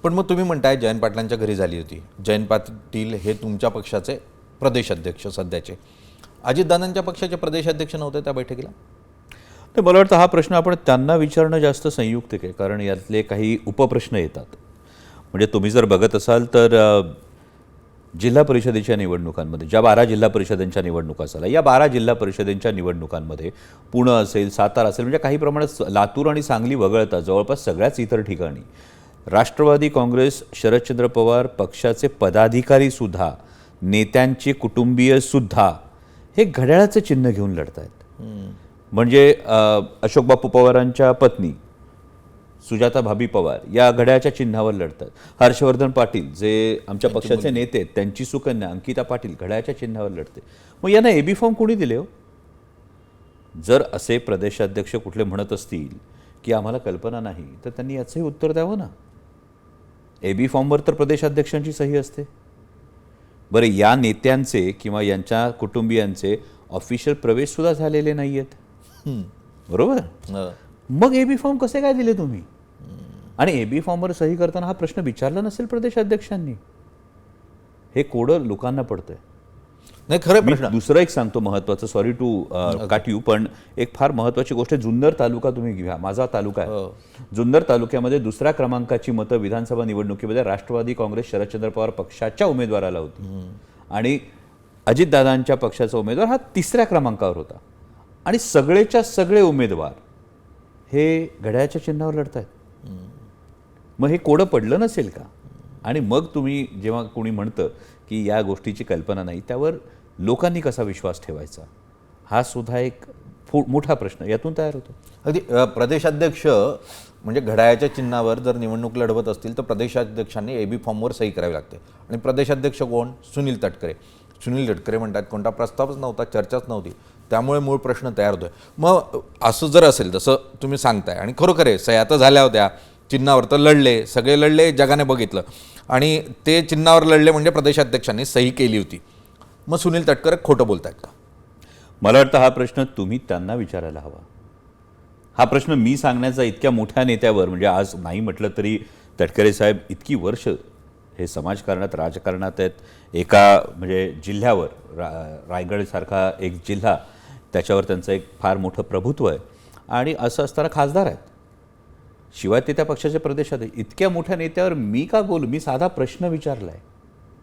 पण मग तुम्ही म्हणताय जयंत पाटलांच्या घरी झाली होती. जयंत पाटील हे तुमच्या पक्षाचे प्रदेशाध्यक्ष सध्याचे. अजितदादांच्या पक्षाचे प्रदेशाध्यक्ष नव्हते त्या बैठकीला? तर मला वाटतं हा प्रश्न आपण त्यांना विचारणं जास्त संयुक्तिक आहे, कारण यातले काही उपप्रश्न येतात. म्हणजे तुम्ही जर बघत असाल तर जिल्हा परिषदेच्या निवडणुकांमध्ये ज्या 12 जिल्हा परिषदांच्या निवडणुका झाल्या, या 12 जिल्हा परिषदेच्या निवडणुकांमध्ये पुणे असेल, सातारा असेल, म्हणजे काही प्रमाणात लातूर आणि सांगली वगळता जवळपास सगळ्याच इतर ठिकाणी राष्ट्रवादी काँग्रेस, शरदचंद्र पवार पक्षाचे पदाधिकारीसुद्धा, नेत्यांचे कुटुंबीयसुद्धा हे घड्याळाचं चिन्ह घेऊन लढत आहेत. म्हणजे अशोक बापू पवारांच्या पत्नी सुजाता भाभी पवार या घड्याळाच्या चिन्हावर लढतात. हर्षवर्धन पाटील जे आमच्या पक्षाचे नेते आहेत, त्यांची सुकन्या अंकिता पाटील घड्याळाच्या चिन्हावर लढते. मग यांना एबी फॉर्म कोणी दिले हो? जर असे प्रदेशाध्यक्ष कुठले म्हणत असतील की आम्हाला कल्पना नाही, तर त्यांनी याचंही उत्तर द्यावं ना. एबी फॉर्मवर तर प्रदेशाध्यक्षांची सही असते. बरं, या नेत्यांचे किंवा यांच्या कुटुंबियांचे ऑफिशियल प्रवेशसुद्धा झालेले नाही आहेत, बरोबर? मग एबी फॉर्म कसे काय दिले तुम्ही? आणि एबी फॉर्मवर सही करताना हा प्रश्न विचारला नसेल प्रदेशाध्यक्षांनी? हे कोडं लोकांना पडतंय. नाही, खरं प्रश्न. दुसरं एक सांगतो महत्त्वाचं, सॉरी टू काट यू, पण एक फार महत्त्वाची गोष्ट. जुन्नर तालुका तुम्ही घ्या, माझा तालुका आहे. जुन्नर तालुक्यामध्ये दुसऱ्या क्रमांकाची मतं विधानसभा निवडणुकीमध्ये राष्ट्रवादी काँग्रेस शरदचंद्र पवार पक्षाच्या उमेदवाराला होती आणि अजितदादांच्या पक्षाचा उमेदवार हा 3ऱ्या क्रमांकावर होता. आणि सगळेच्या सगळे उमेदवार हे घड्याळाच्या चिन्हावर लढत आहेत. मग हे कोडं पडलं नसेल का? आणि मग तुम्ही जेव्हा कोणी म्हणतं की या गोष्टीची कल्पना नाही, त्यावर लोकांनी कसा विश्वास ठेवायचा, हा सुद्धा एक मोठा प्रश्न यातून तयार होतो. अगदी प्रदेशाध्यक्ष म्हणजे घड्याळाच्या चिन्हावर जर निवडणूक लढवत असतील तर प्रदेशाध्यक्षांनी एबी फॉर्मवर सही करावी लागते. आणि प्रदेशाध्यक्ष कोण? सुनील तटकरे. सुनील तटकरे म्हणतात कोणता प्रस्तावच नव्हता, चर्चाच नव्हती, त्यामुळे मूळ प्रश्न तयार होतोय. मग असं जर असेल जसं तुम्ही सांगताय, आणि खरोखर आहे सह्या तर झाल्या होत्या चिन्हावर, तर लढले, सगळे लढले, जगाने बघितलं, आणि ते चिन्हावर लढले म्हणजे प्रदेशाध्यक्षांनी सही केली होती. मग सुनील तटकरे खोटं बोलतायत का? मला वाटतं हा प्रश्न तुम्ही त्यांना विचारायला हवा. हा प्रश्न मी सांगण्याचा इतक्या मोठ्या नेत्यावर, म्हणजे आज नाही म्हटलं तरी तटकरे साहेब इतकी वर्ष हे समाजकारणात राजकारणात आहेत. एका म्हणजे जिल्ह्यावर रायगडसारखा एक जिल्हा, त्याच्यावर त्यांचं एक फार मोठं प्रभुत्व आहे, आणि असं असताना खासदार आहेत, शिवाय ते त्या पक्षाचे प्रदेशात. इतक्या मोठ्या नेत्यावर मी का बोलू? मी साधा प्रश्न विचारला आहे.